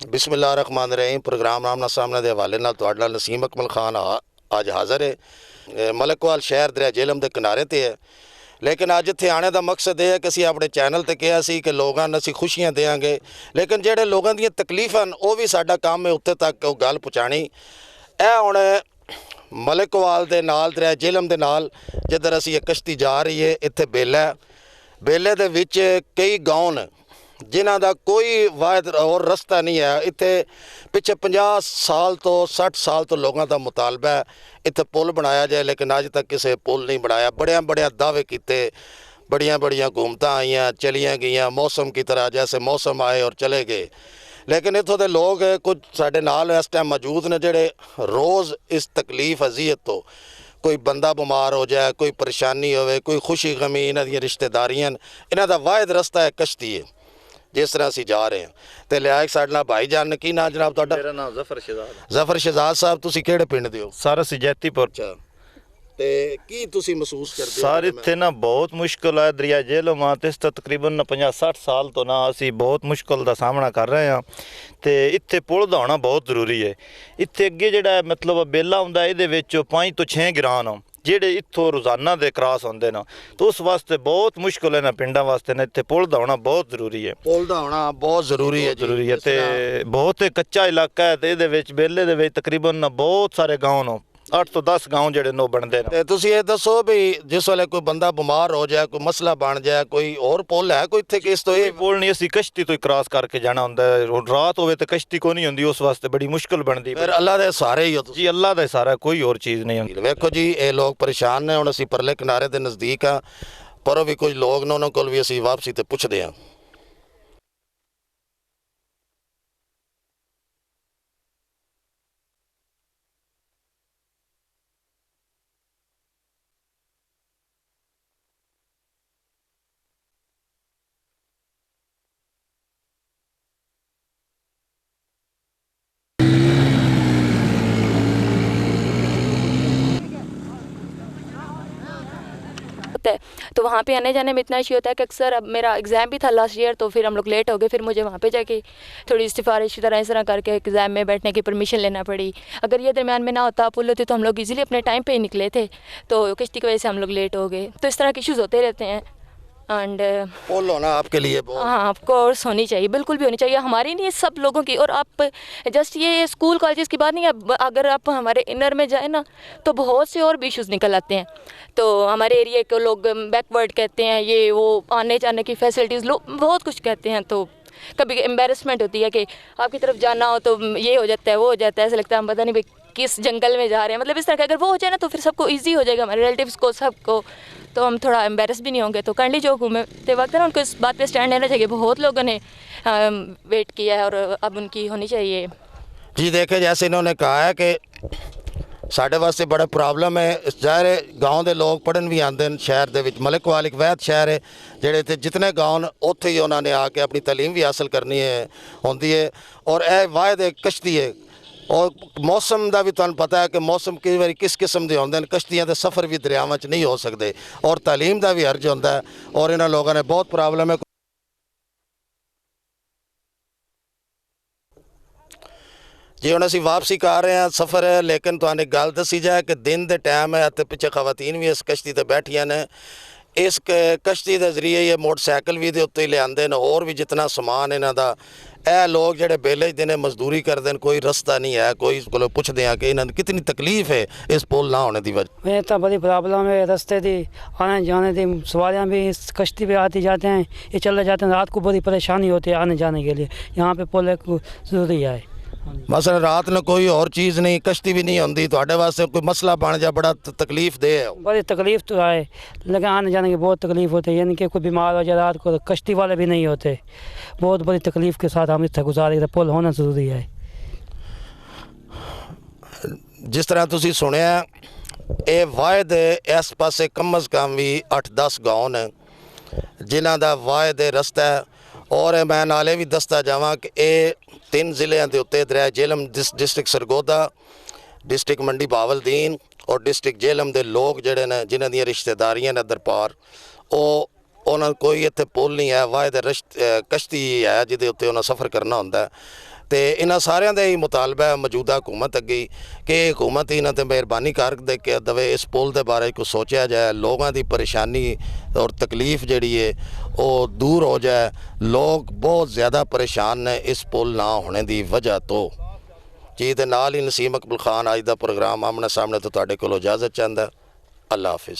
बिस्मिल्लाहिर्रहमानिर्रहीम। प्रोग्राम आमना सामने के हवाले नाल तुहाडे नाल नसीम अकमल खान अज हाज़र है। मलकवाल शहर दरिया झेलम के किनारे ते है, लेकिन अज इत्थे आने का मकसद यह है कि असीं अपने चैनल ते कहा सी कि लोगों नूं असीं खुशियां देंगे, लेकिन जिहड़े लोगों दी तकलीफां वो भी साडा काम है उत्थे तक वो गल पहुँचानी। यह हुण मलकवाल दे नाल दरिया झेलम दे नाल जिधर असीं ये कश्ती जा रही है, इत्थे बेले दे विच कई गांव ने जिन्हां दा कोई वाहिद और रस्ता नहीं है। इत्थे पिछे 50 साल तो 60 साल तो लोगों का मुतालबा है इत्थे पुल बनाया जाए, लेकिन अज तक किसी पुल नहीं बनाया। बड़े दावे किए, बड़िया हुकूमतां आईयां चलियां गईयां मौसम की तरह, जैसे मौसम आए और चले गए। लेकिन इत्थों के लोग कुछ साडे नाल इस टाइम मौजूद ने जिहड़े रोज़ इस तकलीफ अजियत तो, कोई बंदा बीमार हो जाए, कोई परेशानी होवे, कोई खुशी गमी, इन्हां दी रिश्तेदारियां, इन्हां दा वाहिद रस्ता है कश्ती है जिस तरह असीं जा रहे हैं। तो लिया एक साडे नाल भाई जान, की नाम जनाब तुहाडा? मेरा नाम ज़फर शहजाद साहब, तुसीं किहड़े पिंड दे हो? सर असीं जैतीपुर। ते की तुसीं महसूस करदे हो? सर इत्थे ना बहुत मुश्किल है, दरिया झेलम आ ते तकरीबन 50-60 साल तो ना असीं बहुत मुश्किल का सामना कर रहे हैं। तो इत्थे पुल दा होना बहुत जरूरी है। इत्थे अगे जिहड़ा मतलब बेला हुंदा इहदे विच 5 तो 6 गिरान ਜਿਹੜੇ ਇੱਥੋਂ ਰੋਜ਼ਾਨਾ ਦੇ ਕ੍ਰਾਸ ਹੁੰਦੇ ਨਾ, ਤਾਂ ਉਸ ਵਾਸਤੇ ਬਹੁਤ ਮੁਸ਼ਕਿਲ ਹੈ ਨਾ ਪਿੰਡਾਂ ਵਾਸਤੇ ਨਾ, ਇੱਥੇ ਪੁਲ ਦਾ ਹੋਣਾ ਬਹੁਤ ਜ਼ਰੂਰੀ ਹੈ। ਪੁਲ ਦਾ ਹੋਣਾ ਬਹੁਤ ਜ਼ਰੂਰੀ ਹੈ ਜ਼ਰੂਰੀ ਹੈ। ਤੇ ਬਹੁਤ ਕੱਚਾ ਇਲਾਕਾ ਹੈ ਤੇ ਇਹਦੇ ਵਿੱਚ ਬੇਲੇ ਦੇ ਵਿੱਚ ਤਕਰੀਬਨ ਬਹੁਤ ਸਾਰੇ ਗਾঁव ਨੇ, 8 ਤੋਂ 10 गाँव ਜਿਹੜੇ ਨੋ ਬਣਦੇ ਨੇ। ਤੇ ਤੁਸੀਂ ਇਹ ਦੱਸੋ ਵੀ ਜਿਸ ਵੇਲੇ ਕੋਈ ਬੰਦਾ ਬਿਮਾਰ ਹੋ ਜਾਏ, ਕੋਈ ਮਸਲਾ ਬਣ ਜਾਏ, ਕੋਈ ਹੋਰ ਪੁਲ ਹੈ ਕੋਈ ਇੱਥੇ? ਕਿਸ ਤੋਂ ਇਹ ਪੁਲ ਨਹੀਂ, ਅਸੀਂ ਕਸ਼ਤੀ ਤੋਂ ਹੀ ਕ੍ਰਾਸ ਕਰਕੇ ਜਾਣਾ ਹੁੰਦਾ ਹੈ। ਰਾਤ ਹੋਵੇ ਤੇ ਕਸ਼ਤੀ ਕੋਈ ਨਹੀਂ ਹੁੰਦੀ, ਉਸ ਵਾਸਤੇ ਬੜੀ ਮੁਸ਼ਕਿਲ ਬਣਦੀ। ਫਿਰ ਅੱਲਾ ਦੇ ਸਹਾਰੇ ਹੀ ਹੋ ਤੁਸੀਂ? ਜੀ ਅੱਲਾ ਦਾ ਸਹਾਰਾ, ਕੋਈ ਹੋਰ ਚੀਜ਼ ਨਹੀਂ ਹੁੰਦੀ। ਵੇਖੋ ਜੀ ਇਹ ਲੋਕ ਪਰੇਸ਼ਾਨ ਨੇ। ਹੁਣ ਅਸੀਂ ਪਰਲੇ ਕਿਨਾਰੇ ਦੇ ਨਜ਼ਦੀਕ ਆ, ਪਰ ਵੀ ਕੁਝ ਲੋਕ ਨੇ, ਉਹਨਾਂ ਕੋਲ ਵੀ ਅਸੀਂ ਵਾਪਸੀ ਤੇ ਪੁੱਛਦੇ ਹਾਂ। तो वहाँ पे आने जाने में इतना इशू होता है कि अक्सर, अब मेरा एग्ज़ाम भी था लास्ट ईयर, तो फिर हम लोग लेट हो गए। फिर मुझे वहाँ पे जाके थोड़ी सिफारिश इस तरह करके एग्ज़ाम में बैठने की परमिशन लेना पड़ी। अगर ये दरमियान में ना होता, पुल होती, तो हम लोग इजीली अपने टाइम पे ही निकले थे। तो किश्ती की वजह से हम लोग लेट हो गए। तो इस तरह के इश्यूज़ होते रहते हैं। एंड पुल होना आपके लिए हाँ ऑफ कोर्स होनी चाहिए, बिल्कुल भी होनी चाहिए। हमारी नहीं, सब लोगों की। और आप जस्ट ये स्कूल कॉलेजेस की बात नहीं है, अगर आप हमारे इनर में जाए ना तो बहुत से और भी इशूज़ निकल आते हैं। तो हमारे एरिया को लोग बैकवर्ड कहते हैं, ये वो आने जाने की फैसिलिटीज़ लोग बहुत कुछ कहते हैं। तो कभी एम्बेरसमेंट होती है कि आपकी तरफ जाना हो तो ये हो जाता है, वो हो जाता है, ऐसा लगता है हम पता नहीं भाई किस जंगल में जा रहे हैं। मतलब इस तरह का अगर वो हो जाए ना तो फिर सबको ईजी हो जाएगा, हमारे रिलेटिव्स को, सबको। तो हम थोड़ा एम्बेरस भी नहीं होंगे। तो करली जो घूमते वक्त ना उनको इस बात पे स्टैंड लेना चाहिए। बहुत लोगों ने वेट किया है और अब उनकी होनी चाहिए। जी देखे, जैसे इन्होंने कहा है कि साढ़े वास्ते बड़ा प्रॉब्लम है। ज़ाहिर है गाँव के लोग पढ़न भी आते हैं शहर के विच। मलकवाल एक वैध शहर है, जेड़े इत्थे जितने गाँव ने उत्थे ही उन्होंने आके अपनी तालीम भी हासिल करनी है होंदी है। और यह वाहिद एक कश्ती है। और मौसम का भी तुहानूं पता है कि मौसम कई बार किस किस्म के होंदे ने, कश्तियां के सफ़र भी दरियावां च नहीं हो सकते, और तालीम का भी हर्ज होंदा है। और इन्हां लोगों ने बहुत प्रॉब्लम है। जी हुण असीं वापसी कर रहे हैं, सफ़र है। लेकिन तुहानूं एक गल दसी जाए कि दिन के टाइम है तो पिछे खवातीन भी इस कश्ती ते बैठियां ने। इस कश्ती के जरिए ये मोटरसाइकिल भी दे उत्ते लिआंदे ने, होर भी जितना समान इन्हां दा। ਇਹ लोग ਜਿਹੜੇ बेले दिन मजदूरी करते हैं, कोई रस्ता नहीं है, कोई को पुछते हैं कि इन्होंने कितनी तकलीफ है इस पुल ना होने की वजह। मैं तो बड़ी प्रॉब्लम है रस्ते की, आने जाने की। सवारियाँ भी इस कश्ती पे आती जाते हैं, ये चले जाते हैं। रात को बड़ी परेशानी होती है आने जाने के लिए। यहाँ पे पुल एक ज़रूरी है। मसला रात में कोई और चीज़ नहीं, कश्ती भी नहीं होती, तो वास्ते कोई मसला बन जाए बड़ा तकलीफ दे है। बड़ी तकलीफ तो है, लेकिन आने जाने की बहुत तकलीफ होती है। यानी कि कोई बीमार हो जाए रात को, कश्ती वाले भी नहीं होते। बहुत बड़ी तकलीफ के साथ हम इतना गुजारे। पुल होना ज़रूरी है। जिस तरह तुसी सुनिया, ये वाहिद इस पासे कम अज़ कम भी 8-10 गाँव ने जिन्हां दा वाहिद रस्ता है। और मैं नाले भी दसदा जावां कि ये 3 ज़िलियां दे उत्ते दरिया झेलम, डिस्ट्रिक्ट सरगोदा, डिस्ट्रिक्ट मंडी बावलदीन और डिस्ट्रिक्ट झेलम के लोग जिहड़े ने, जिन्हां दी रिश्तेदारियां ने दरपार, उन्हां कोई इत्थे पुल नहीं है, वाहिद कश्ती है जिहदे उत्ते उन्हां सफ़र करना हुंदा है। ਤੇ ਇਹਨਾਂ ਸਾਰਿਆਂ ਦਾ ਹੀ ਮੁਤਾਲਬਾ ਹੈ ਮੌਜੂਦਾ ਹੁਕੂਮਤ ਅੱਗੇ ਕਿ ਹੁਕੂਮਤ ਇਹਨਾਂ ਤੇ ਮਿਹਰਬਾਨੀ ਕਰ ਦੇ ਕੇ ਦਵੇ ਇਸ ਪੁਲ ਦੇ ਬਾਰੇ ਕੁਛ ਸੋਚਿਆ ਜਾਏ, ਲੋਕਾਂ ਦੀ ਪਰੇਸ਼ਾਨੀ ਔਰ ਤਕਲੀਫ ਜਿਹੜੀ ਹੈ ਉਹ ਦੂਰ ਹੋ ਜਾਏ। ਲੋਕ ਬਹੁਤ ਜ਼ਿਆਦਾ ਪਰੇਸ਼ਾਨ ਨੇ ਇਸ ਪੁਲ ਨਾ ਹੋਣੇ ਦੀ ਵਜ੍ਹਾ ਤੋਂ। ਜੀ ਦੇ ਨਾਲ ਹੀ ਨਸੀਮ ਅਕਮਲ ਖਾਨ ਅੱਜ ਦਾ ਪ੍ਰੋਗਰਾਮ ਆਮਣੇ ਸਾਹਮਣੇ ਤੋਂ ਤੁਹਾਡੇ ਕੋਲੋਂ ਇਜਾਜ਼ਤ ਚਾਹੁੰਦਾ। ਅੱਲਾ ਹਾਫਿਜ਼।